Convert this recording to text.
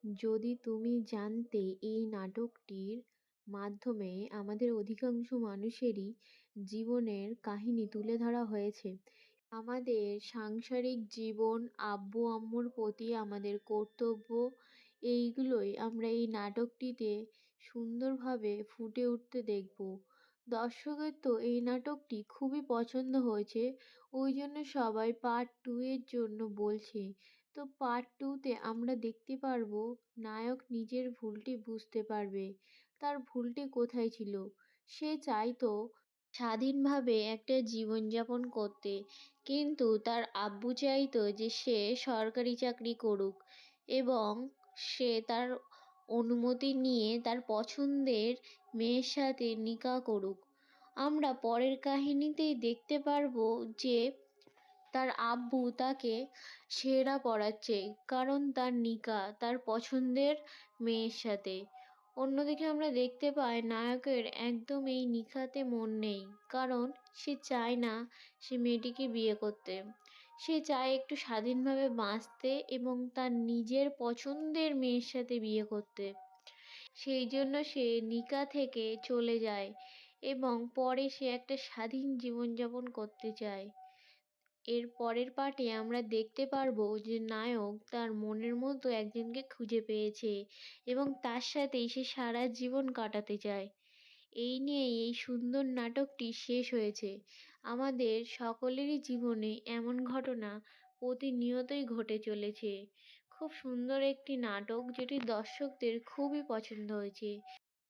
যদি তুমি জানতে এই নাটকটির মাধ্যমে আমাদের অধিকাংশ মানুষেরই জীবনের কাহিনী তুলে ধরা হয়েছে। আমাদের সাংসারিক জীবন, আব্বু-আম্মুর প্রতি আমাদের কর্তব্য, এইগুলোই আমরা এই নাটকটিতে সুন্দরভাবে ফুটে উঠতে দেখব। দর্শকের তো এই নাটকটি খুবই পছন্দ হয়েছে, ওই জন্য সবাই পার্ট 2 এর জন্য বলছে। তো পার্ট 2 তে আমরা দেখতে পারবো নায়ক নিজের ভুলটি বুঝতে পারবে। তার ভুলটি কোথায় ছিল? সে চাইতো স্বাধীনভাবে একটা জীবনযাপন করতে, কিন্তু তার আব্বু চাইতো যে সে সরকারি চাকরি করুক এবং সে তার অনুমতি নিয়ে তার পছন্দের মেয়ের সাথে নিকাহ করুক। আমরা পরের কাহিনীতেই দেখতে পারবো যে তার আব্বু তাকে সেরা পড়াচ্ছে, কারণ তার নিকাহ তার পছন্দের মেয়ের সাথে। অন্যদিকে আমরা দেখতে পাই নায়কের একদম এই নিকাতে মন নেই, কারণ সে চায় না সে মেয়েটিকে বিয়ে করতে। সে চায় একটু স্বাধীনভাবে বাঁচতে এবং তার নিজের পছন্দের মেয়ের সাথে বিয়ে করতে। সেই জন্য সে নিকাহ থেকে চলে যায় এবং পরে সে একটা স্বাধীন জীবনযাপন করতে চায়। এর পরের পার্টে আমরা দেখতে পারবো যে নায়ক তার মনের মতো একজনকে খুঁজে পেয়েছে এবং তার সাথেই সে সারা জীবন কাটাতে চায়। এই নিয়েই এই সুন্দর নাটকটি শেষ হয়েছে। আমাদের সকলেরই জীবনে এমন ঘটনা প্রতিনিয়তই ঘটে চলেছে। খুব সুন্দর একটি নাটক, যেটি দর্শকদের খুবই পছন্দ হয়েছে।